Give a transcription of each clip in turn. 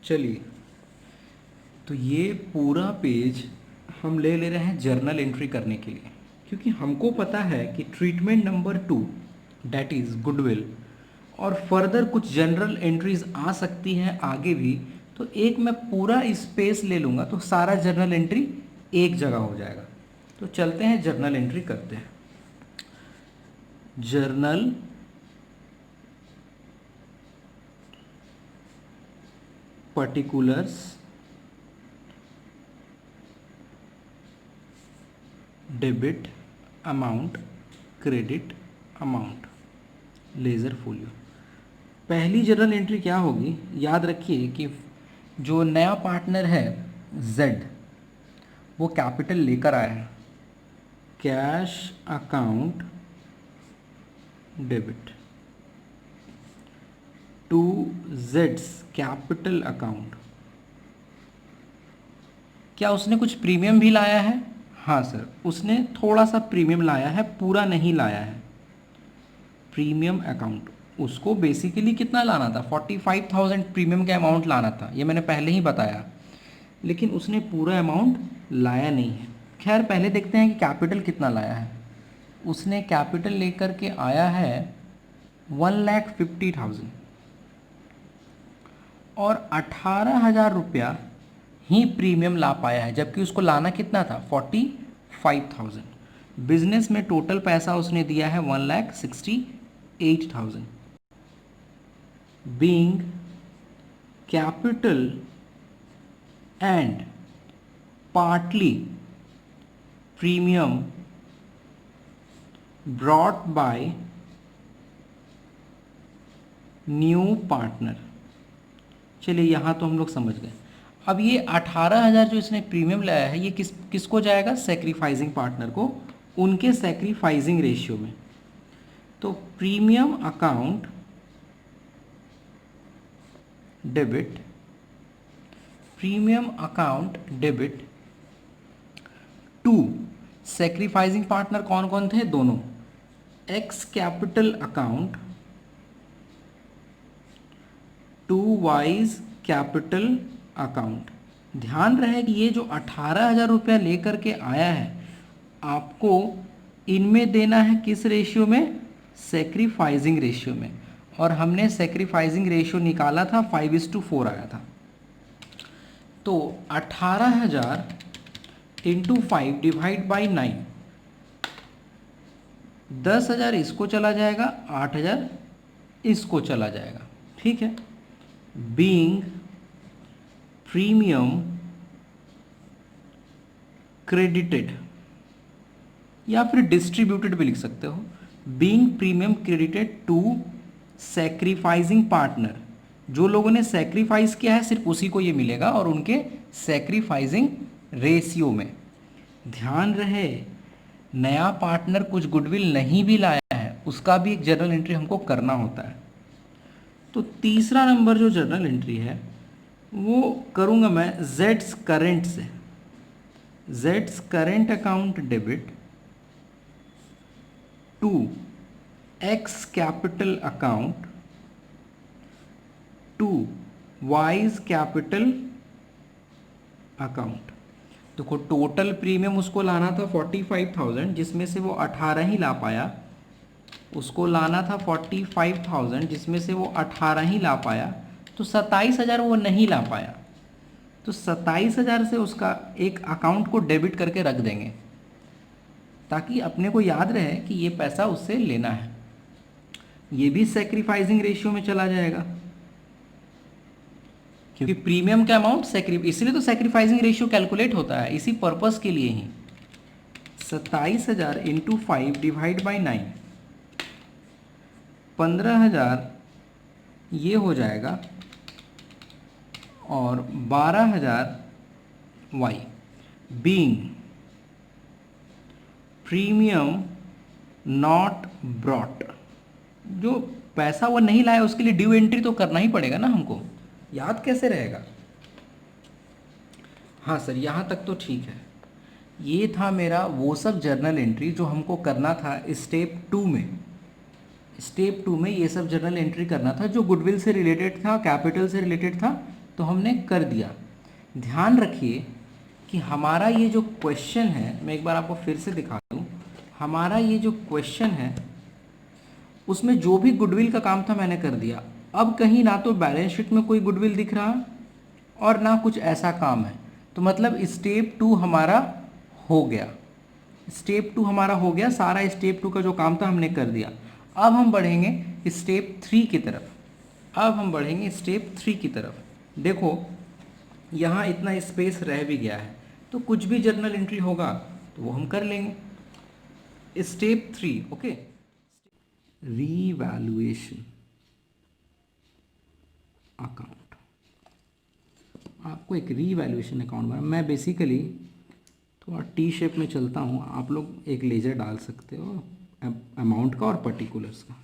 चलिए, तो ये पूरा पेज हम ले रहे हैं जर्नल एंट्री करने के लिए, क्योंकि हमको पता है कि treatment number 2 that is goodwill और फर्दर कुछ जनरल एंट्रीज आ सकती हैं आगे भी। तो एक मैं पूरा स्पेस ले लूँगा तो सारा जर्नल एंट्री एक जगह हो जाएगा। तो चलते हैं जर्नल एंट्री करते हैं। Journal particulars debit amount credit amount laser folio. पहली जर्नल एंट्री क्या होगी, याद रखिए कि जो नया पार्टनर है जेड, वो कैपिटल लेकर आया है, कैश अकाउंट डेबिट टू जेड्स कैपिटल अकाउंट। क्या उसने कुछ प्रीमियम भी लाया है? हाँ सर, उसने थोड़ा सा प्रीमियम लाया है, पूरा नहीं लाया है। प्रीमियम अकाउंट, उसको बेसिकली कितना लाना था? 45,000 प्रीमियम का अमाउंट लाना था, ये मैंने पहले ही बताया, लेकिन उसने पूरा अमाउंट लाया नहीं है। खैर, पहले देखते हैं कि कैपिटल कितना लाया है। उसने कैपिटल लेकर के आया है 1,50,000 और 18,000 रुपया ही प्रीमियम ला पाया है, जबकि उसको लाना कितना था? 45,000। बिजनेस में टोटल पैसा उसने दिया है 1,68,000। Being capital and partly premium brought by new partner. चलिए, यहाँ तो हम लोग समझ गए। अब ये 18,000 जो इसने प्रीमियम लाया है, ये किसको जाएगा? सेक्रीफाइजिंग पार्टनर को, उनके सेक्रीफाइजिंग रेशियो में। तो premium account debit, premium account debit to sacrificing partner कौन कौन थे? दोनों। X capital account to Y's capital account. ध्यान रहे कि ये जो 18,000 रुपया लेकर के आया है, आपको इनमें देना है किस रेशियो में? सेक्रीफाइजिंग रेशियो में। और हमने सेक्रीफाइजिंग रेशियो निकाला था 5:4 आया था। तो 18,000 इंटू 5 डिवाइड बाई 9, 10,000 इसको चला जाएगा, 8,000 इसको चला जाएगा। ठीक है। बीइंग प्रीमियम क्रेडिटेड, या फिर डिस्ट्रीब्यूटेड भी लिख सकते हो। Being premium credited to sacrificing partner, जो लोगों ने सैक्रिफाइस किया है सिर्फ उसी को ये मिलेगा, और उनके सैक्रिफाइसिंग रेशियो में। ध्यान रहे, नया पार्टनर कुछ गुडविल नहीं भी लाया है, उसका भी एक जर्नल एंट्री हमको करना होता है। तो तीसरा नंबर जो जर्नल एंट्री है वो करूँगा मैं जेड्स करेंट से। जेड्स current account debit to X capital account to Y's capital account. देखो, टोटल प्रीमियम उसको लाना था 45,000, जिसमें से वो 18 ही ला पाया। उसको लाना था 45,000, जिसमें से वो 18 ही ला पाया। तो 27,000 वो नहीं ला पाया। तो 27,000 से उसका एक अकाउंट को डेबिट करके रख देंगे, ताकि अपने को याद रहे कि ये पैसा उससे लेना है। ये भी सेक्रीफाइसिंग रेशियो में चला जाएगा, क्योंकि प्रीमियम का अमाउंट इसलिए तो सेक्रीफाइसिंग रेशियो कैलकुलेट होता है, इसी पर्पस के लिए ही। 27,000 इंटू 5 डिवाइड बाई 9, 15,000 ये हो जाएगा, और 12,000 Y. Being premium not brought, जो पैसा वो नहीं लाया उसके लिए ड्यू एंट्री तो करना ही पड़ेगा ना हमको, याद कैसे रहेगा? हाँ सर, यहाँ तक तो ठीक है। ये था मेरा वो सब जर्नल एंट्री जो हमको करना था स्टेप 2 में। स्टेप 2 में ये सब जर्नल एंट्री करना था जो गुडविल से रिलेटेड था, कैपिटल से रिलेटेड था, तो हमने कर दिया। ध्यान रखिए कि हमारा ये जो क्वेश्चन है, मैं एक बार आपको फिर से दिखा दूँ, हमारा ये जो क्वेश्चन है उसमें जो भी गुडविल का काम था मैंने कर दिया। अब कहीं ना तो बैलेंस शीट में कोई गुडविल दिख रहा और ना कुछ ऐसा काम है, तो मतलब स्टेप 2 हमारा हो गया। स्टेप 2 हमारा हो गया, सारा स्टेप 2 का जो काम था हमने कर दिया। अब हम बढ़ेंगे स्टेप 3 की तरफ। अब हम बढ़ेंगे स्टेप 3 की तरफ। देखो यहाँ इतना स्पेस रह भी गया है, तो कुछ भी जर्नल एंट्री होगा तो वो हम कर लेंगे। Step 3, okay, revaluation account. आपको एक रीवैल्यूएशन अकाउंट बना, मैं बेसिकली थोड़ा टी शेप में चलता हूँ, आप लोग एक लेजर डाल सकते हो अमाउंट का और पर्टिकुलर्स का।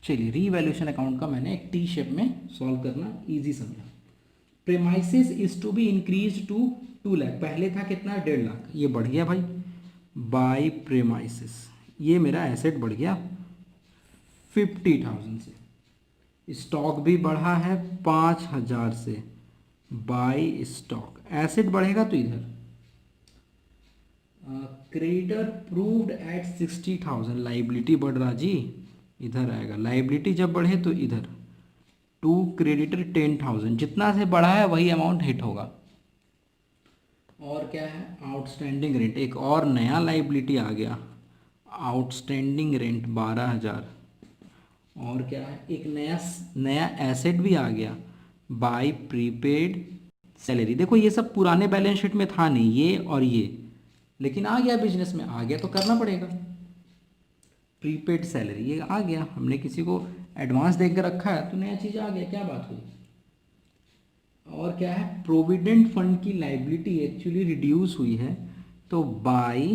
चलिए, रीवैल्यूएशन अकाउंट का मैंने एक टी शेप में सॉल्व करना इजी समझा। Premises is to be increase to 2 lakh, पहले था कितना 1.5 लाख, ये बढ़ गया भाई बाय प्रेमाइसिस, ये मेरा एसेट बढ़ गया 50,000 से। स्टॉक भी बढ़ा है 5,000 से बाय स्टॉक, एसेट बढ़ेगा तो इधर क्रेडिटर प्रूव्ड एट 60,000, लाइबिलिटी बढ़ रहा जी, इधर आएगा लाइबिलिटी जब बढ़े तो इधर टू क्रेडिटर 10,000, जितना से बढ़ा है वही अमाउंट हिट होगा। और क्या है, आउटस्टैंडिंग रेंट, एक और नया लाइबिलिटी आ गया, आउटस्टैंडिंग रेंट 12,000। और क्या है, एक नया एसेट भी आ गया बाय प्रीपेड सैलरी। देखो ये सब पुराने बैलेंस शीट में था नहीं, ये और ये, लेकिन आ गया बिजनेस में, आ गया तो करना पड़ेगा। प्रीपेड सैलरी ये आ गया, हमने किसी को एडवांस दे के रखा है तो नया चीज़ आ गया, क्या बात हुई। और क्या है, प्रोविडेंट फंड की लाइबिलिटी एक्चुअली रिड्यूस हुई है, तो बाय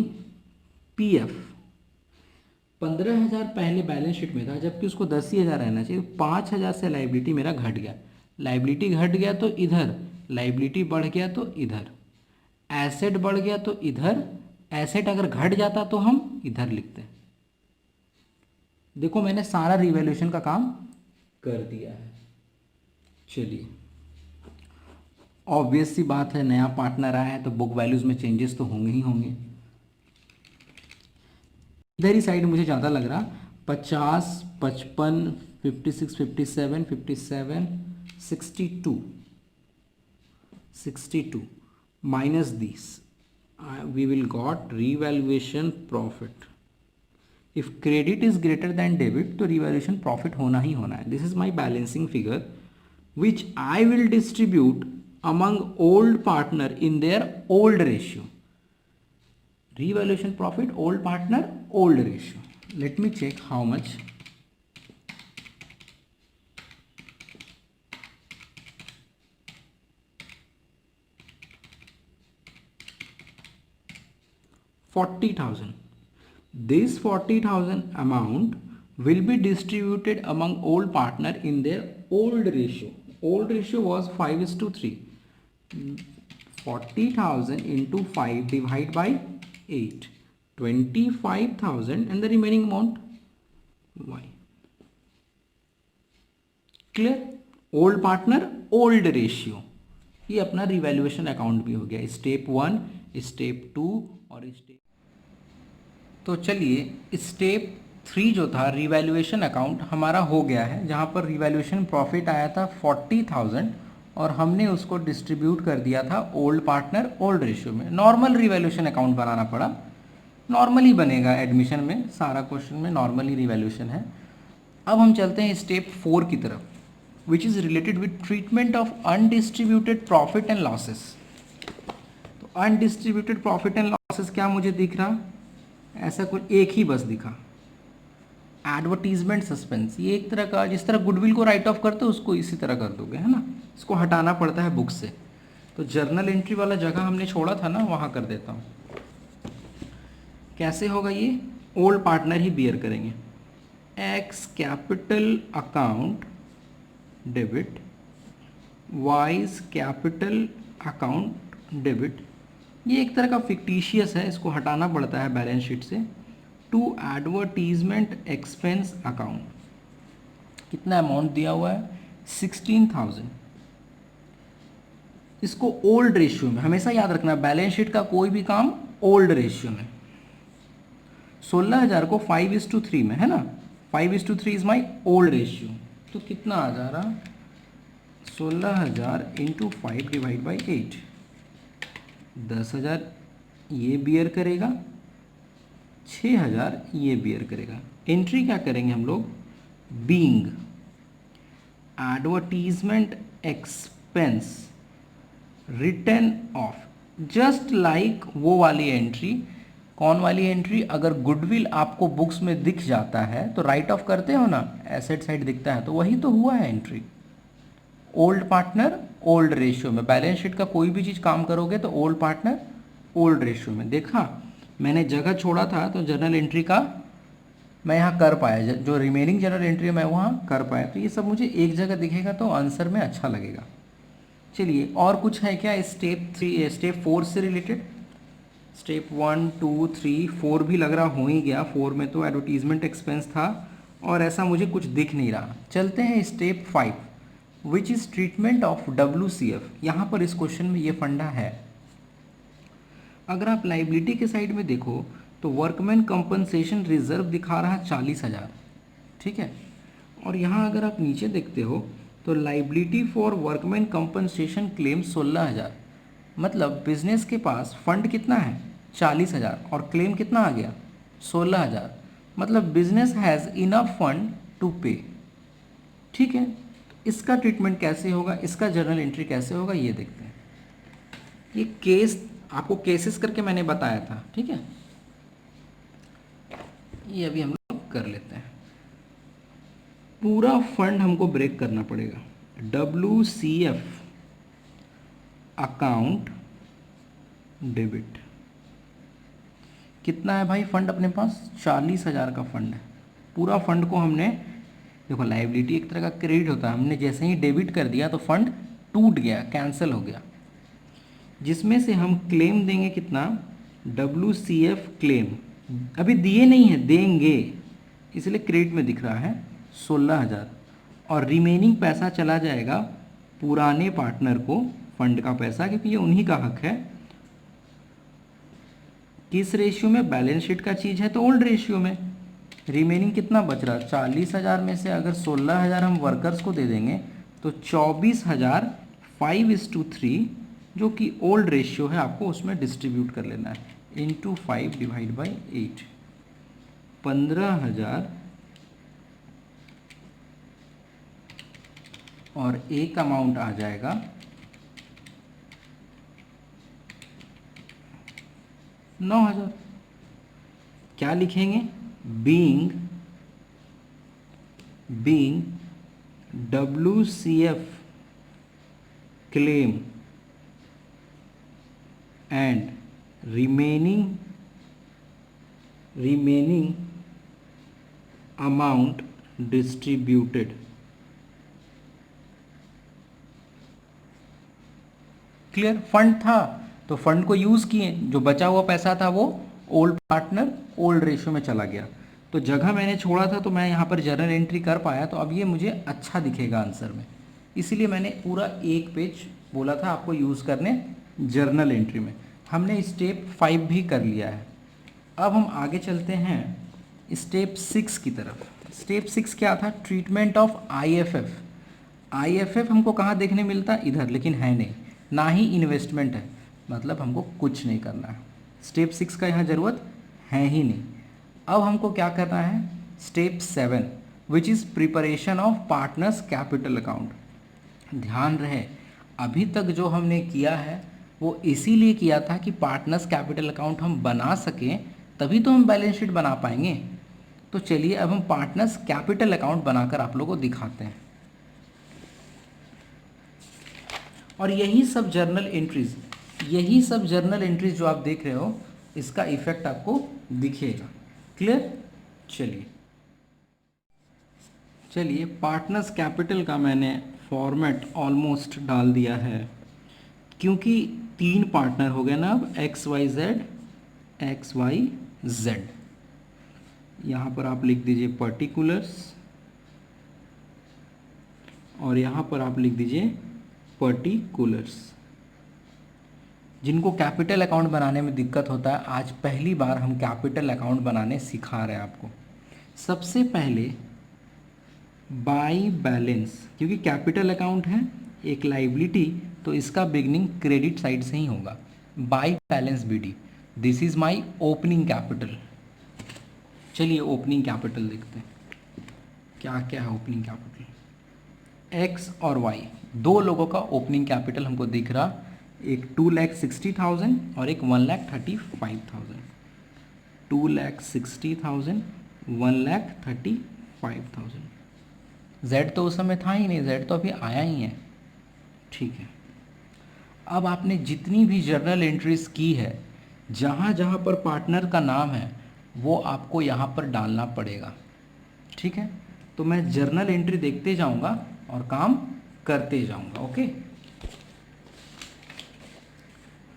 पीएफ 15,000 पहले बैलेंस शीट में था, जबकि उसको 10,000 रहना चाहिए, 5,000 से लाइबिलिटी मेरा घट गया। लाइबिलिटी घट गया तो इधर, लाइबिलिटी बढ़ गया तो इधर, एसेट बढ़ गया तो इधर, एसेट अगर घट जाता तो हम इधर लिखते। देखो मैंने सारा रिवैल्यूएशन का काम कर दिया है। चलिए, ऑब्वियस सी बात है, नया पार्टनर आया है तो बुक वैल्यूज में चेंजेस तो होंगे ही होंगे। इधर ही साइड मुझे ज़्यादा लग रहा 50, 55, 56, 57, 57, 62 minus these, we will got revaluation profit. If credit is greater than debit तो revaluation profit होना ही होना है। This is my balancing figure which I will distribute among old partner in their old ratio. Revaluation profit old partner old ratio. Let me check how much. $40,000. This 40,000 amount will be distributed among old partner in their old ratio. Old ratio was 5:3. 40,000 into 5 divide by 8. 25,000 and the remaining amount y. Clear? Old partner old ratio. ये अपना revaluation account भी हो गया, step 1, step 2 और step. तो चलिए, step 3 जो था रिवैल्यूएशन अकाउंट हमारा हो गया है, जहाँ पर रिवैल्यूएशन प्रॉफिट आया था 40,000 और हमने उसको डिस्ट्रीब्यूट कर दिया था ओल्ड पार्टनर ओल्ड रेशियो में। नॉर्मल रिवैल्यूएशन अकाउंट बनाना पड़ा, नॉर्मली बनेगा एडमिशन में, सारा क्वेश्चन में नॉर्मली रिवैल्यूएशन है। अब हम चलते हैं स्टेप 4 की तरफ, which is related with treatment of undistributed profit and losses. तो अनडिस्ट्रीब्यूटेड प्रॉफिट एंड लॉसेस क्या मुझे दिख रहा, ऐसा कुछ एक ही बस दिखा, एडवर्टीजमेंट सस्पेंस। ये एक तरह का, जिस तरह गुडविल को राइट ऑफ करते हो उसको इसी तरह कर दोगे, है ना, इसको हटाना पड़ता है बुक से। तो जर्नल एंट्री वाला जगह हमने छोड़ा था ना, वहाँ कर देता हूँ। कैसे होगा ये, ओल्ड पार्टनर ही बियर करेंगे, x capital account debit, wise capital account debit. ये एक तरह का फिक्टिशियस है, इसको हटाना पड़ता है बैलेंस शीट से, टू एडवर्टीजमेंट एक्सपेंस अकाउंट। कितना अमाउंट दिया हुआ है 16,000। इसको ओल्ड रेशियो में हमेशा याद रखना, बैलेंस शीट का कोई भी काम ओल्ड रेशियो में। 16,000 को 5:3 में है ना, 5:3 इज माई ओल्ड रेशियो। तो कितना आ जा रहा 16,000 इंटू 5 डिवाइड बाई 8, 10,000 ये बियर करेगा, 6,000 ये बियर करेगा। एंट्री क्या करेंगे हम लोग, being advertisement expense return of, just like वो वाली एंट्री। कौन वाली एंट्री, अगर गुडविल आपको बुक्स में दिख जाता है तो राइट ऑफ करते हो ना, एसेट साइड दिखता है, तो वही तो हुआ है entry. Old partner old ratio में, बैलेंस शीट का कोई भी चीज़ काम करोगे तो ओल्ड पार्टनर ओल्ड रेशियो में। देखा मैंने जगह छोड़ा था तो जर्नल एंट्री का मैं यहाँ कर पाया, जो रिमेनिंग जर्नल एंट्री मैं वहाँ कर पाया। तो ये सब मुझे एक जगह दिखेगा तो आंसर में अच्छा लगेगा। चलिए और कुछ है क्या स्टेप 4 से रिलेटेड? स्टेप 1 2 3 4 भी लग रहा हो ही गया, 4 में तो एडवर्टीजमेंट एक्सपेंस था और ऐसा मुझे कुछ दिख नहीं रहा। चलते हैं step 5 which is treatment of WCF। यहाँ पर इस क्वेश्चन में ये फंडा है। अगर आप लाइबिलिटी के साइड में देखो तो वर्कमैन कंपनसेशन रिजर्व दिखा रहा 40,000, ठीक है। और यहाँ अगर आप नीचे देखते हो तो liability for workman compensation claim 16,000, मतलब बिजनेस के पास फंड कितना है 40,000 और क्लेम कितना आ गया 16,000, मतलब business has enough fund to pay, ठीक है। इसका ट्रीटमेंट कैसे होगा, इसका जर्नल एंट्री कैसे होगा ये देखते हैं। ये केस आपको केसेस करके मैंने बताया था, ठीक है। ये अभी हम लोग कर लेते हैं। पूरा फंड हमको ब्रेक करना पड़ेगा। WCF अकाउंट डेबिट, कितना है भाई फंड अपने पास 40,000 का फंड है। पूरा फंड को हमने, देखो लाइबिलिटी एक तरह का क्रेडिट होता है, हमने जैसे ही डेबिट कर दिया तो फंड टूट गया, कैंसिल हो गया, जिसमें से हम क्लेम देंगे कितना WCF क्लेम, अभी दिए नहीं है देंगे इसलिए क्रेडिट में दिख रहा है 16,000 और रिमेनिंग पैसा चला जाएगा पुराने पार्टनर को फंड का पैसा, क्योंकि ये उन्हीं का हक है। किस रेशियो में, बैलेंस शीट का चीज़ है तो ओल्ड रेशियो में। रिमेनिंग कितना बच रहा 40,000 में से अगर 16,000 हम वर्कर्स को दे देंगे तो 24,000 5:3 जो कि ओल्ड रेशियो है आपको उसमें डिस्ट्रीब्यूट कर लेना है इंटू 5 डिवाइड बाई 8, 15,000 और एक अमाउंट आ जाएगा 9,000। क्या लिखेंगे, being WCF claim and remaining amount distributed। Clear, fund था तो फंड को यूज किए, जो बचा हुआ पैसा था वो ओल्ड पार्टनर ओल्ड रेशियो में चला गया। तो जगह मैंने छोड़ा था तो मैं यहाँ पर जर्नल एंट्री कर पाया, तो अब ये मुझे अच्छा दिखेगा आंसर में, इसीलिए मैंने पूरा एक पेज बोला था आपको यूज़ करने जर्नल एंट्री में। हमने स्टेप 5 भी कर लिया है। अब हम आगे चलते हैं स्टेप 6 की तरफ। स्टेप 6 क्या था, ट्रीटमेंट ऑफ IFF। IFF हमको कहाँ देखने मिलता है, इधर, लेकिन है नहीं, ना ही इन्वेस्टमेंट है, मतलब हमको कुछ नहीं करना है। स्टेप 6 का यहाँ ज़रूरत है ही नहीं। अब हमको क्या करना है, step 7 which is preparation of partners capital account. ध्यान रहे अभी तक जो हमने किया है वो इसीलिए किया था कि पार्टनर्स कैपिटल अकाउंट हम बना सकें, तभी तो हम बैलेंस शीट बना पाएंगे। तो चलिए अब हम पार्टनर्स कैपिटल अकाउंट बनाकर आप लोगों को दिखाते हैं। और यही सब जर्नल एंट्रीज जो आप देख रहे हो इसका इफेक्ट आपको दिखेगा। क्लियर, चलिए पार्टनर्स कैपिटल का मैंने फॉर्मेट ऑलमोस्ट डाल दिया है, क्योंकि 3 पार्टनर हो गए ना अब, XYZ। यहाँ पर आप लिख दीजिए पर्टिकुलर्स और यहाँ पर आप लिख दीजिए पर्टिकुलर्स। जिनको कैपिटल अकाउंट बनाने में दिक्कत होता है, आज पहली बार हम कैपिटल अकाउंट बनाने सिखा रहे हैं आपको। सबसे पहले बाय बैलेंस, क्योंकि कैपिटल अकाउंट है एक लाइबिलिटी, तो इसका बिगनिंग क्रेडिट साइड से ही होगा। By balance BD, this is my opening capital. चलिए ओपनिंग कैपिटल देखते हैं क्या क्या है ओपनिंग कैपिटल। एक्स और वाई दो लोगों का ओपनिंग कैपिटल हमको दिख रहा, एक 2,60,000 और एक 1,35,000। 2,60,000, 1,35,000। जेड तो उस समय था ही नहीं, जेड तो अभी आया ही है। ठीक है, अब आपने जितनी भी जर्नल एंट्रीज की है, जहाँ जहाँ पर पार्टनर का नाम है वो आपको यहाँ पर डालना पड़ेगा। ठीक है, तो मैं जर्नल एंट्री देखते जाऊँगा और काम करते जाऊँगा। ओके,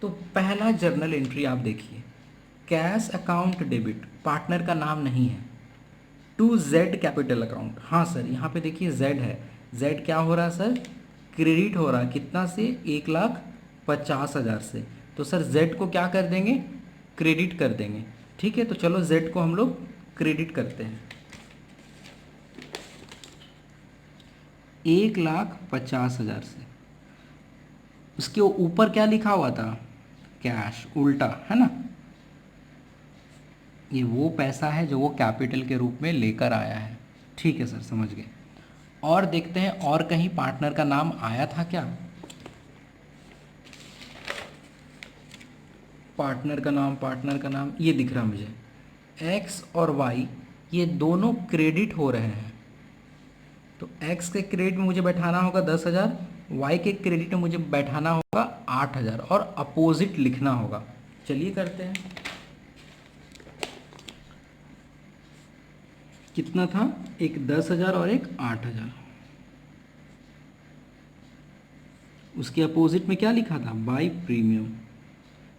तो पहला जर्नल एंट्री आप देखिए, कैश अकाउंट डेबिट, पार्टनर का नाम नहीं है, टू जेड कैपिटल अकाउंट। हाँ सर, यहाँ पे देखिए जेड है, जेड क्या हो रहा है सर, क्रेडिट हो रहा है, कितना से, 1,50,000 से। तो सर जेड को क्या कर देंगे, क्रेडिट कर देंगे। ठीक है, तो चलो जेड को हम लोग क्रेडिट करते हैं। 1,50,000 से, उसके ऊपर क्या लिखा हुआ था, कैश, उल्टा है ना, ये वो पैसा है जो वो कैपिटल के रूप में लेकर आया है। ठीक है सर, समझ गए। और देखते हैं और कहीं पार्टनर का नाम आया था क्या, पार्टनर का नाम ये दिख रहा मुझे, एक्स और वाई ये दोनों क्रेडिट हो रहे हैं। तो एक्स के क्रेडिट में मुझे बैठाना होगा 10,000, वाई के क्रेडिट में मुझे बैठाना होगा 8,000 और अपोजिट लिखना होगा। चलिए करते हैं, कितना था, एक 10,000 और एक 8,000। उसके अपोजिट में क्या लिखा था, बाय प्रीमियम।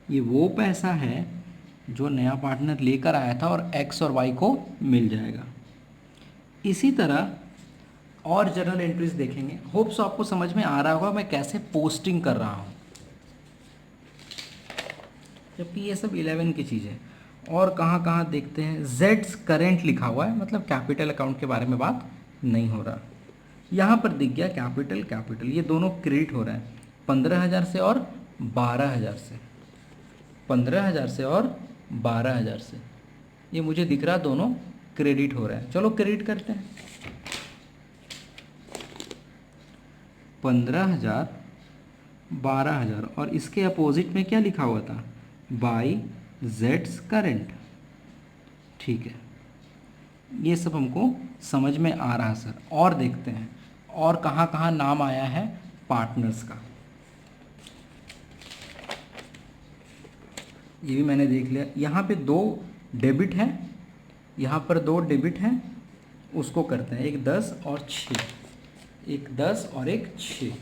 ये वो पैसा है जो नया पार्टनर लेकर आया था और एक्स और वाई को मिल जाएगा। इसी तरह और जर्नल एंट्रीज देखेंगे। होप्स आपको समझ में आ रहा होगा मैं कैसे पोस्टिंग कर रहा हूँ, जबकि ये सब 11 की चीज़ें। और कहाँ कहाँ देखते हैं, जेड्स करेंट लिखा हुआ है, मतलब कैपिटल अकाउंट के बारे में बात नहीं हो रहा। यहाँ पर दिख गया कैपिटल, ये दोनों क्रेडिट हो रहे हैं, 15,000 से और 12,000 से, 15,000 से और 12,000 से, ये मुझे दिख रहा दोनों क्रेडिट हो रहे हैं। चलो क्रेडिट करते हैं, 15,000, 12,000 और इसके अपोजिट में क्या लिखा हुआ था, बाय जेड्स करेंट। ठीक है, ये सब हमको समझ में आ रहा है सर। और देखते हैं और कहाँ कहाँ नाम आया है पार्टनर्स का, ये भी मैंने देख लिया। यहाँ पे 2 डेबिट है, यहाँ पर 2 डेबिट हैं, उसको करते हैं, एक 10 और 6, एक 10 और एक 6,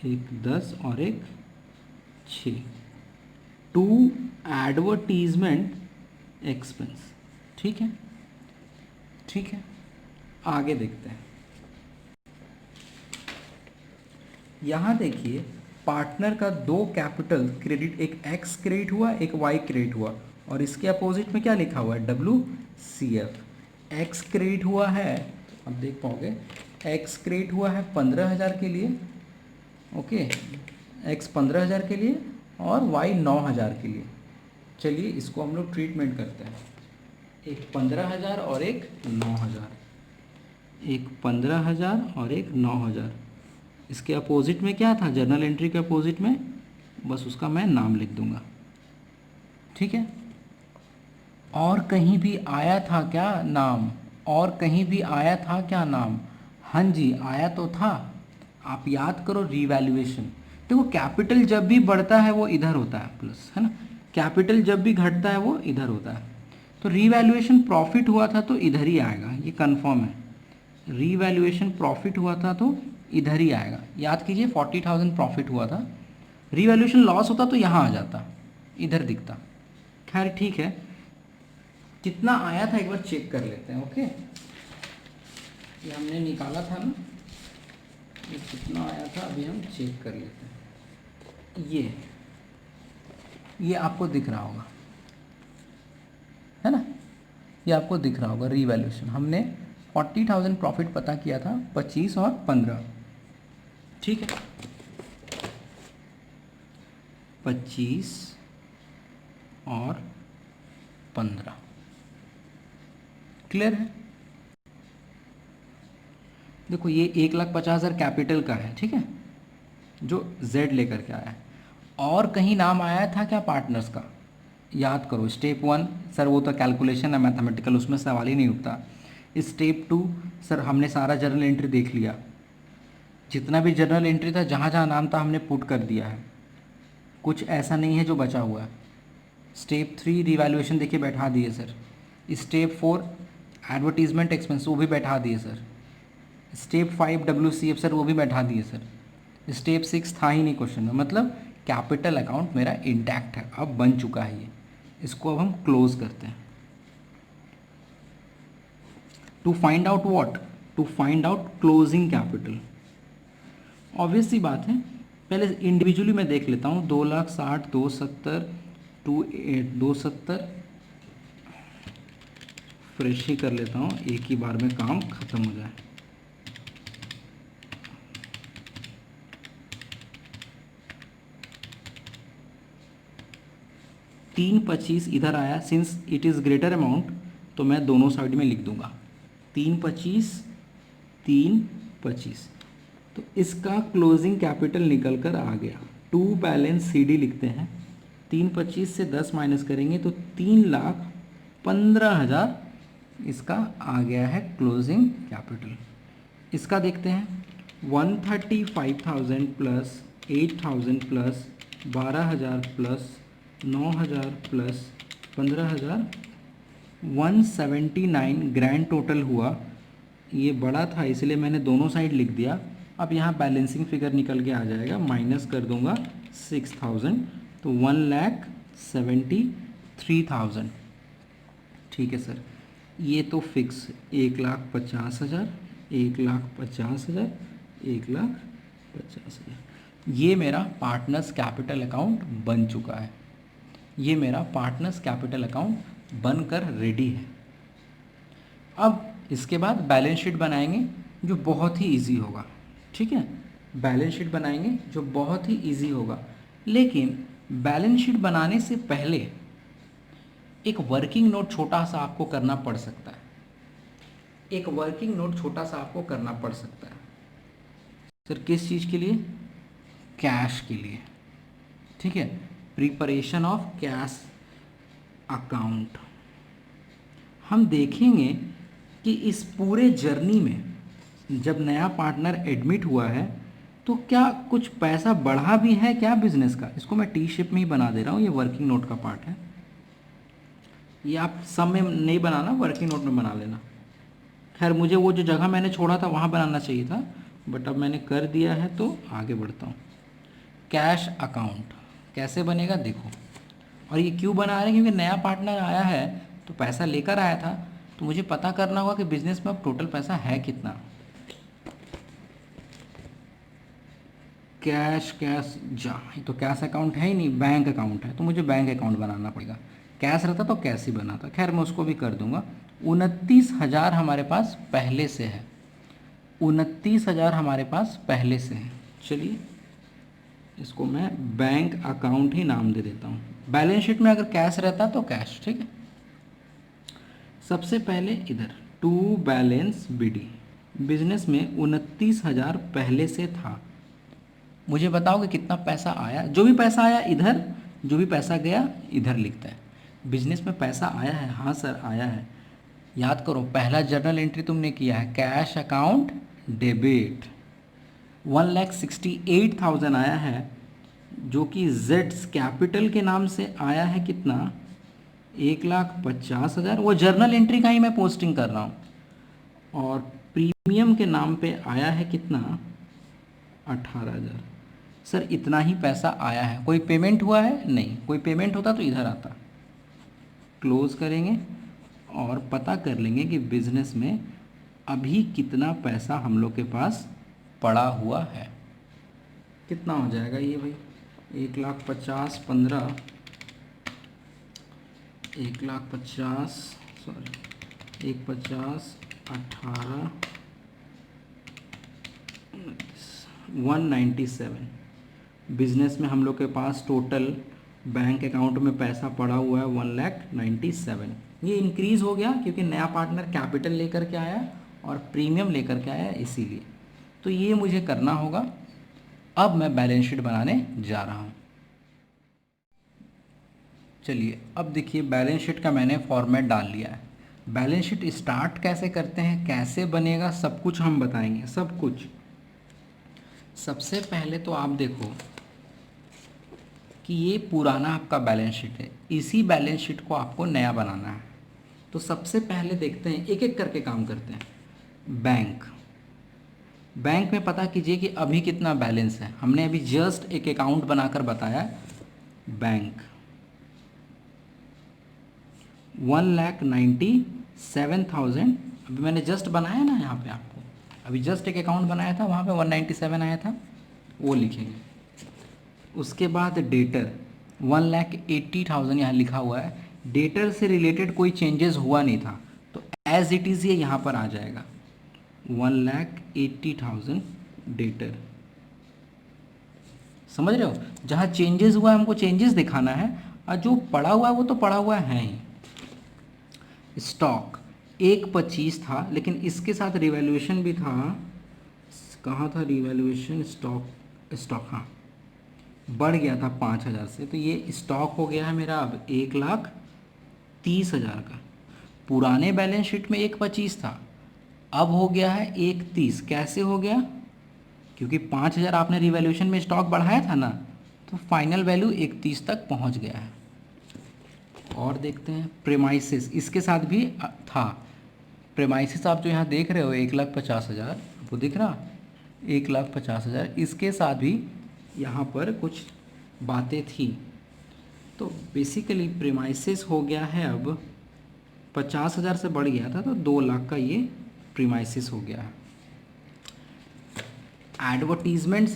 एक 10 और एक 6, टू एडवर्टीजमेंट एक्सपेंस। ठीक है, ठीक है, आगे देखते हैं। यहाँ देखिए पार्टनर का 2 कैपिटल क्रेडिट, एक एक्स क्रेडिट हुआ, एक वाई क्रेडिट हुआ, और इसके अपोजिट में क्या लिखा हुआ है, WCF। एक्स क्रेडिट हुआ है, आप देख पाओगे, एक्स क्रेडिट हुआ है 15,000 के लिए, ओके, एक्स 15,000 के लिए और वाई 9,000 के लिए। चलिए इसको हम लोग ट्रीटमेंट करते हैं, एक 15,000 और एक 9,000, एक 15,000 और एक 9,000। इसके अपोजिट में क्या था, जर्नल एंट्री के अपोजिट में, बस उसका मैं नाम लिख दूंगा। ठीक है, और कहीं भी आया था क्या नाम, और कहीं भी आया था क्या नाम, हाँ जी आया तो था। आप याद करो रीवैल्यूएशन, देखो कैपिटल जब भी बढ़ता है वो इधर होता है प्लस, है ना, कैपिटल जब भी घटता है वो इधर होता है। तो रीवैल्यूएशन प्रॉफिट हुआ था तो इधर ही आएगा, ये कंफर्म है। रीवैल्यूएशन प्रॉफिट हुआ था तो इधर ही आएगा। याद कीजिए 40,000 प्रॉफिट हुआ था, रीवैल्यूएशन लॉस होता तो यहाँ आ जाता, इधर दिखता। खैर ठीक है, कितना आया था एक बार चेक कर लेते हैं। ओके, ये हमने निकाला था ना, ये कितना आया था अभी हम चेक कर लेते हैं। ये आपको दिख रहा होगा, है ना, ये आपको दिख रहा होगा रीवैल्यूएशन। हमने 40,000 प्रॉफिट पता किया था, 25 और 15, ठीक है, 25 और 15, क्लियर है। देखो ये 1,50,000 कैपिटल का है, ठीक है, जो Z लेकर के आया है। और कहीं नाम आया था क्या पार्टनर्स का, याद करो। स्टेप 1 सर वो तो कैलकुलेशन है मैथमेटिकल, उसमें सवाल ही नहीं उठता। स्टेप 2 सर हमने सारा जर्नल एंट्री देख लिया, जितना भी जर्नल एंट्री था जहाँ जहाँ नाम था हमने पुट कर दिया है, कुछ ऐसा नहीं है जो बचा हुआ है। स्टेप 3 रिवैल्यूएशन देखिए बैठा दिए सर। स्टेप 4 एडवर्टीजमेंट एक्सपेंस वो भी बैठा दिए सर। स्टेप 5 WCF सर वो भी बैठा दिए सर। स्टेप 6 था ही नहीं क्वेश्चन में, मतलब कैपिटल अकाउंट मेरा इंटैक्ट है, अब बन चुका है ये। इसको अब हम क्लोज करते हैं। To find out what, to find out closing capital. Obvious सी बात है, पहले इंडिविजुअली मैं देख लेता हूँ। 2,60,000, 270, 270 फ्रेश ही कर लेता हूँ, एक ही बार में काम खत्म हो जाए। तीन 25 इधर आया, since it is greater amount तो मैं दोनों साइड में लिख दूंगा 3,25, 3,25। तो इसका क्लोजिंग कैपिटल निकल कर आ गया। टू बैलेंस CD लिखते हैं, 3,25 से 10 माइनस करेंगे तो 3,15,000 इसका आ गया है क्लोजिंग कैपिटल। इसका देखते हैं, 135,000 plus 8,000 plus 12,000 plus 9,000 plus 15,000, 179 grand total हुआ। ये बड़ा था इसलिए मैंने दोनों साइड लिख दिया। अब यहाँ बैलेंसिंग फिगर निकल के आ जाएगा, माइनस कर दूंगा 6,000 तो 1,73,000। ठीक है सर, ये तो फिक्स 1,50,000, 1,50,000, 1,50,000। ये मेरा पार्टनर्स कैपिटल अकाउंट बन चुका है। ये मेरा पार्टनर्स कैपिटल अकाउंट बनकर रेडी है। अब इसके बाद बैलेंस शीट बनाएंगे जो बहुत ही इजी होगा, ठीक है, बैलेंस शीट बनाएंगे जो बहुत ही इजी होगा। लेकिन बैलेंस शीट बनाने से पहले एक वर्किंग नोट छोटा सा आपको करना पड़ सकता है। एक वर्किंग नोट छोटा सा आपको करना पड़ सकता है। सर किस चीज़ के लिए? कैश के लिए, ठीक है, प्रिपरेशन ऑफ कैश अकाउंट। हम देखेंगे कि इस पूरे जर्नी में जब नया पार्टनर एडमिट हुआ है तो क्या कुछ पैसा बढ़ा भी है क्या बिजनेस का। इसको मैं टी शेप में ही बना दे रहा हूँ, ये वर्किंग नोट का पार्ट है। ये आप सब में नहीं बनाना, वर्किंग नोट में बना लेना। खैर मुझे वो जो जगह मैंने छोड़ा था वहाँ बनाना चाहिए था, बट अब मैंने कर दिया है तो आगे बढ़ता हूँ। कैश अकाउंट कैसे बनेगा देखो, और ये क्यों बना रहे हैं, क्योंकि नया पार्टनर आया है तो पैसा लेकर आया था, तो मुझे पता करना होगा कि बिजनेस में अब टोटल पैसा है कितना। कैश तो कैश अकाउंट है ही नहीं, बैंक अकाउंट है, तो मुझे बैंक अकाउंट बनाना पड़ेगा। कैश रहता तो कैसे बनाता, खैर मैं उसको भी कर दूंगा। 29,000 हमारे पास पहले से है, 29,000 हमारे पास पहले से है। चलिए इसको मैं बैंक अकाउंट ही नाम दे देता हूँ। बैलेंस शीट में अगर कैश रहता तो कैश, ठीक है। सबसे पहले इधर टू बैलेंस BD, बिजनेस में 29,000 पहले से था। मुझे बताओ कि कितना पैसा आया। जो भी पैसा आया इधर, जो भी पैसा गया इधर लिखता है। बिजनेस में पैसा आया है, हाँ सर आया है। याद करो पहला जर्नल एंट्री तुमने किया है कैश अकाउंट डेबिट, 1,68,000 आया है, जो कि जेड्स कैपिटल के नाम से आया है कितना, 1,50,000। वो जर्नल एंट्री का ही मैं पोस्टिंग कर रहा हूँ। और प्रीमियम के नाम पे आया है कितना, 18,000। सर इतना ही पैसा आया है, कोई पेमेंट हुआ है नहीं, कोई पेमेंट होता तो इधर आता। क्लोज करेंगे और पता कर लेंगे कि बिजनेस में अभी कितना पैसा हम लोग के पास पड़ा हुआ है। कितना हो जाएगा ये भाई, 1,50,000 15, 1,50,000 सॉरी 1,50,000 18 197। बिजनेस में हम लोग के पास टोटल बैंक अकाउंट में पैसा पड़ा हुआ है 1,97,000। ये इंक्रीज़ हो गया क्योंकि नया पार्टनर कैपिटल लेकर के आया और प्रीमियम लेकर के आया, इसीलिए। तो ये मुझे करना होगा। अब मैं बैलेंस शीट बनाने जा रहा हूँ। चलिए अब देखिए, बैलेंस शीट का मैंने फॉर्मेट डाल लिया है। बैलेंस शीट स्टार्ट कैसे करते हैं, कैसे बनेगा, सब कुछ हम बताएंगे, सब कुछ। सबसे पहले तो आप देखो कि ये पुराना आपका बैलेंस शीट है, इसी बैलेंस शीट को आपको नया बनाना है। तो सबसे पहले देखते हैं, एक एक करके काम करते हैं। बैंक में पता कीजिए कि अभी कितना बैलेंस है। हमने अभी जस्ट एक अकाउंट बनाकर बताया, बैंक 1,97,000 अभी मैंने जस्ट बनाया ना यहाँ पे आपको, अभी जस्ट एक अकाउंट बनाया था, वहाँ पे 197 आया था, वो लिखेंगे। उसके बाद डेटर 1,80,000 यहाँ लिखा हुआ है। डेटर से रिलेटेड कोई चेंजेस हुआ नहीं था, तो एज इट इज़ ये यहाँ पर आ जाएगा 1,80,000 डेटर। समझ रहे हो, जहाँ चेंजेस हुआ है हमको चेंजेस दिखाना है, और जो पड़ा हुआ है वो तो पड़ा हुआ है ही। स्टॉक 1,25 था, लेकिन इसके साथ रिवैल्यूएशन भी था। कहाँ था रिवैल्यूएशन, स्टॉक हाँ बढ़ गया था 5,000 से, तो ये स्टॉक हो गया है मेरा अब 1,30,000 का। पुराने बैलेंस शीट में 1,25 था, अब हो गया है 1,30। कैसे हो गया, क्योंकि 5,000 आपने रिवैल्यूएशन में स्टॉक बढ़ाया था ना, तो फाइनल वैल्यू 1,30 तक पहुंच गया है। और देखते हैं प्रेमाइसिस, इसके साथ भी था। प्रेमाइसिस आप जो यहाँ देख रहे हो 1,50,000, आपको दिख रहा 1,50,000, इसके साथ भी यहाँ पर कुछ बातें थी। तो बेसिकली प्रीमाइसिस हो गया है अब 50,000 से बढ़ गया था, तो 2 लाख का ये प्रीमाइसिस हो गया है। एडवर्टीजमेंट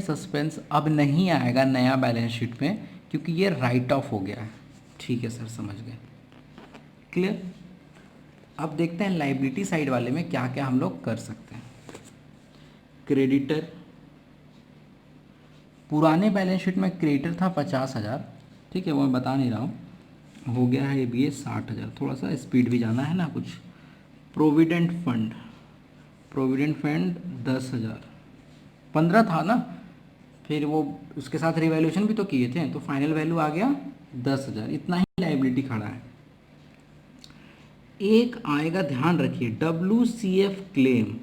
सस्पेंस अब नहीं आएगा नया बैलेंस शीट में, क्योंकि ये राइट ऑफ हो गया है। ठीक है सर, समझ गए, क्लियर। अब देखते हैं लाइबिलिटी साइड वाले में क्या क्या हम लोग कर सकते हैं। क्रेडिटर, पुराने बैलेंस शीट में क्रेडिटर था 50,000, ठीक है, वो मैं बता नहीं रहा हूँ, हो गया है ये भी है 60,000। थोड़ा सा स्पीड भी जाना है ना कुछ। प्रोविडेंट फंड 10,000, 15 था ना, फिर वो उसके साथ रिवैल्यूएशन भी तो किए थे, तो फाइनल वैल्यू आ गया 10,000। इतना ही लाइबिलिटी खड़ा है। एक आएगा, ध्यान रखिए, WCF क्लेम,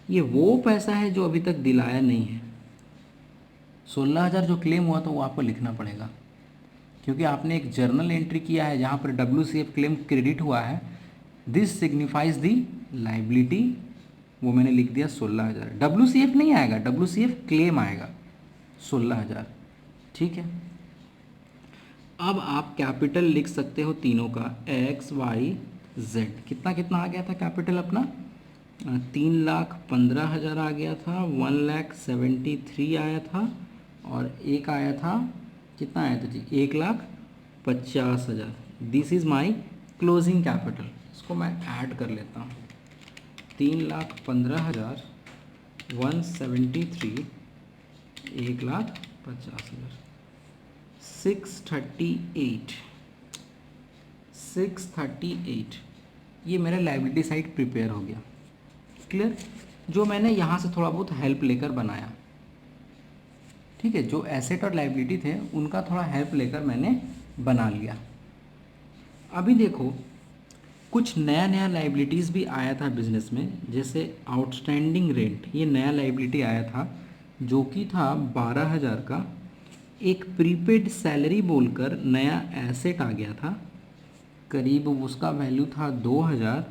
ये वो पैसा है जो अभी तक दिलाया नहीं है। 16,000 जो क्लेम हुआ तो वो आपको लिखना पड़ेगा, क्योंकि आपने एक जर्नल एंट्री किया है जहाँ पर WCF क्लेम क्रेडिट हुआ है। दिस सिग्निफाइज दी लाइबिलिटी, वो मैंने लिख दिया 16,000। WCF नहीं आएगा, WCF क्लेम आएगा 16,000, ठीक है। अब आप कैपिटल लिख सकते हो तीनों का, XYZ। कितना कितना आ गया था कैपिटल अपना, 3,15,000 आ गया था, 1,73,000 आया था, और एक आया था, कितना आया था जी, 1,50,000। This is my closing capital. इसको मैं ऐड कर लेता हूँ, 3,15,000, 173, 1,50,000, 638। ये मेरा लाइबिलिटी साइड प्रिपेयर हो गया, क्लियर। जो मैंने यहाँ से थोड़ा बहुत हेल्प लेकर बनाया, ठीक है, जो एसेट और लाइबिलिटी थे उनका थोड़ा हेल्प लेकर मैंने बना लिया। अभी देखो, कुछ नया नया लाइबिलिटीज़ भी आया था बिजनेस में, जैसे आउटस्टैंडिंग रेंट, ये नया लाइबिलिटी आया था जो कि था 12,000 का। एक प्रीपेड सैलरी बोलकर नया एसेट आ गया था, करीब उसका वैल्यू था 2,000,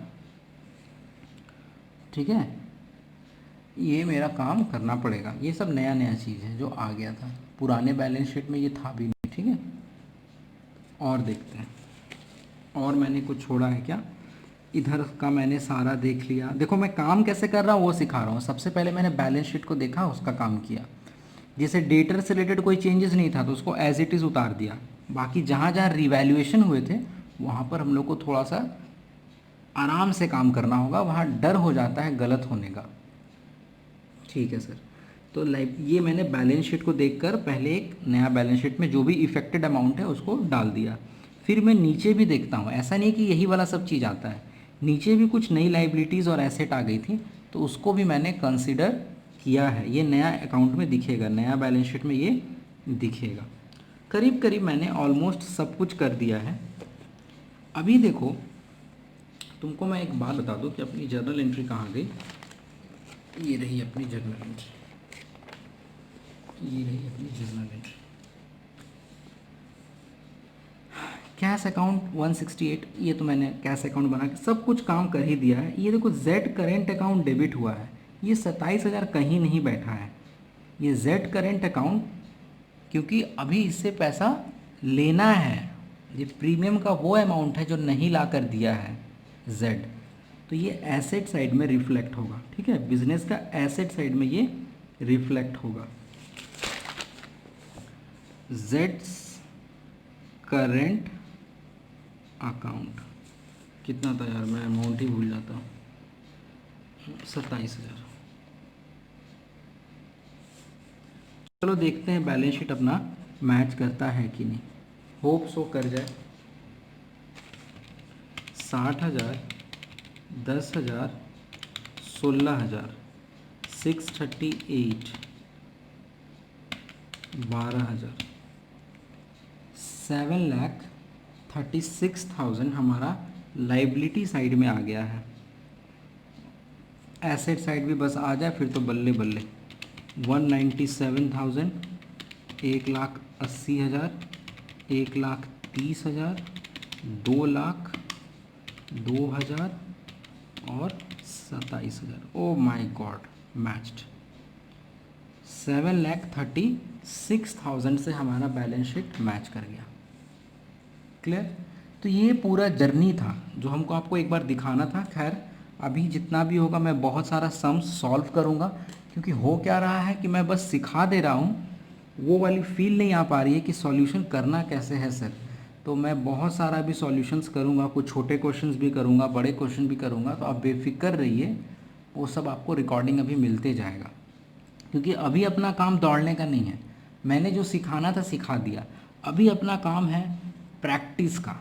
ठीक है। ये मेरा काम करना पड़ेगा, ये सब नया नया चीज़ है जो आ गया था, पुराने बैलेंस शीट में ये था भी नहीं, ठीक है। और देखते हैं, और मैंने कुछ छोड़ा है क्या। इधर का मैंने सारा देख लिया। देखो मैं काम कैसे कर रहा हूँ वो सिखा रहा हूँ। सबसे पहले मैंने बैलेंस शीट को देखा, उसका काम किया। जैसे डेटर से रिलेटेड कोई चेंजेस नहीं था तो उसको एज इट इज़ उतार दिया। बाकी जहाँ जहाँ रिवैल्यूएशन हुए थे वहाँ पर हम लोग को थोड़ा सा आराम से काम करना होगा, वहाँ डर हो जाता है गलत होने का। ठीक है सर। तो ये मैंने बैलेंस शीट को देखकर पहले एक नया बैलेंस शीट में जो भी इफेक्टेड अमाउंट है उसको डाल दिया। फिर मैं नीचे भी देखता हूँ, ऐसा नहीं कि यही वाला सब चीज़ आता है, नीचे भी कुछ नई लाइबिलिटीज़ और एसेट आ गई थी तो उसको भी मैंने कंसिडर किया है। ये नया अकाउंट में दिखेगा, नया बैलेंस शीट में ये दिखेगा। करीब करीब मैंने ऑलमोस्ट सब कुछ कर दिया है। अभी देखो तुमको मैं एक बात बता दूं कि अपनी जर्नल एंट्री कहाँ गई। ये रही अपनी जर्नल एंट्री, ये रही अपनी जर्नल एंट्री। कैश अकाउंट 168, ये तो मैंने कैश अकाउंट बना के सब कुछ काम कर ही दिया है। ये देखो जेड करेंट अकाउंट डेबिट हुआ है, ये 27,000 कहीं नहीं बैठा है। ये जेड करेंट अकाउंट क्योंकि अभी इससे पैसा लेना है, ये प्रीमियम का वो अमाउंट है जो नहीं ला कर दिया है जेड, तो ये एसेट साइड में रिफ्लेक्ट होगा। ठीक है, बिजनेस का एसेट साइड में ये रिफ्लेक्ट होगा। जेड्स करेंट अकाउंट कितना था यार, मैं अमाउंट ही भूल जाता हूँ। 27,000। चलो देखते हैं बैलेंस शीट अपना मैच करता है कि नहीं। होप सो कर जाए। 60,000, 10,000, 16,000, 638, 12,000, 7,36,000 हमारा लाइबिलिटी साइड में आ गया है। एसेट साइड भी बस आ जाए फिर तो बल्ले बल्ले। 197,000, 1,80,000, 1,30,000, 2,00,000, 2,000 और 27,000। Oh my God, matched. 7,36,000 से हमारा बैलेंस शीट मैच कर गया। क्लियर? तो ये पूरा जर्नी था जो हमको आपको एक बार दिखाना था। खैर अभी जितना भी होगा मैं बहुत सारा सम्स सॉल्व करूँगा, क्योंकि हो क्या रहा है कि मैं बस सिखा दे रहा हूँ, वो वाली फील नहीं आ पा रही है कि सॉल्यूशन करना कैसे है सर। तो मैं बहुत सारा भी सॉल्यूशंस करूँगा, कुछ छोटे क्वेश्चंस भी करूँगा, बड़े क्वेश्चन भी करूँगा। तो आप बेफिक्र रहिए, वो सब आपको रिकॉर्डिंग अभी मिलते जाएगा, क्योंकि अभी अपना काम दौड़ने का नहीं है। मैंने जो सिखाना था सिखा दिया, अभी अपना काम है प्रैक्टिस का।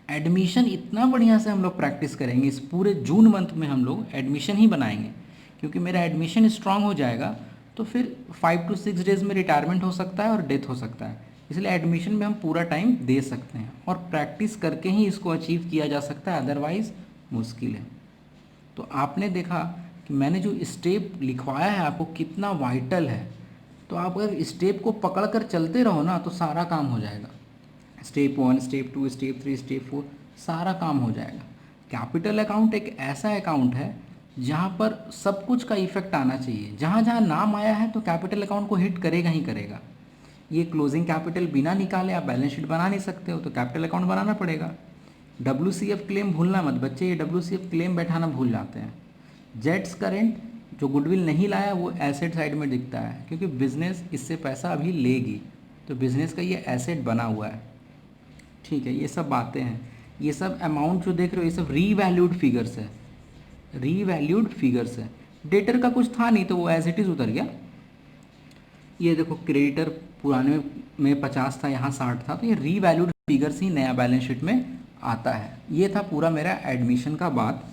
एडमिशन इतना बढ़िया से हम लोग प्रैक्टिस करेंगे, इस पूरे जून मंथ में हम लोग एडमिशन ही बनाएंगे, क्योंकि मेरा एडमिशन स्ट्रांग हो जाएगा तो फिर 5 to 6 डेज़ में रिटायरमेंट हो सकता है और डेथ हो सकता है। इसलिए एडमिशन में हम पूरा टाइम दे सकते हैं और प्रैक्टिस करके ही इसको अचीव किया जा सकता है, अदरवाइज़ मुश्किल है। तो आपने देखा कि मैंने जो स्टेप लिखवाया है आपको कितना वाइटल है। तो आप अगर स्टेप को पकड़ कर चलते रहो ना तो सारा काम हो जाएगा। स्टेप 1, स्टेप 2, स्टेप 3, स्टेप 4 सारा काम हो जाएगा। कैपिटल अकाउंट एक ऐसा अकाउंट है जहाँ पर सब कुछ का इफेक्ट आना चाहिए। जहाँ जहाँ नाम आया है तो कैपिटल अकाउंट को हिट करेगा ही करेगा। ये क्लोजिंग कैपिटल बिना निकाले आप बैलेंस शीट बना नहीं सकते हो, तो कैपिटल अकाउंट बनाना पड़ेगा। WCF क्लेम भूलना मत बच्चे, ये WCF क्लेम बैठाना भूल जाते हैं। जेड्स करेंट जो गुडविल नहीं लाया वो एसेट साइड में दिखता है, क्योंकि बिजनेस इससे पैसा अभी लेगी, तो बिजनेस का ये एसेट बना हुआ है। ठीक है, ये सब बातें हैं। ये सब अमाउंट जो देख रहे हो ये सब रीवैल्यूड फिगर्स है, रीवैल्यूड फिगर्स है। डेटर का कुछ था नहीं तो वो एज इट इज़ उतर गया। ये देखो क्रेडिटर पुराने में 50 था, यहाँ 60 था, तो ये रीवैल्यूड फिगर्स ही नया बैलेंस शीट में आता है। ये था पूरा मेरा एडमिशन का बात।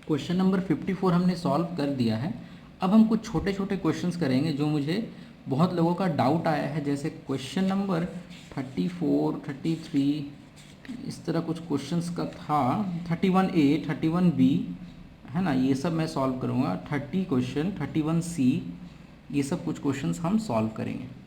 क्वेश्चन नंबर 54 हमने सॉल्व कर दिया है। अब हम कुछ छोटे छोटे क्वेश्चंस करेंगे जो मुझे बहुत लोगों का डाउट आया है, जैसे क्वेश्चन नंबर 34, 33 इस तरह कुछ क्वेश्चंस का था। 31A, 31B है ना, ये सब मैं सॉल्व करूँगा। 30 क्वेश्चन, 31C ये सब कुछ क्वेश्चंस हम सॉल्व करेंगे।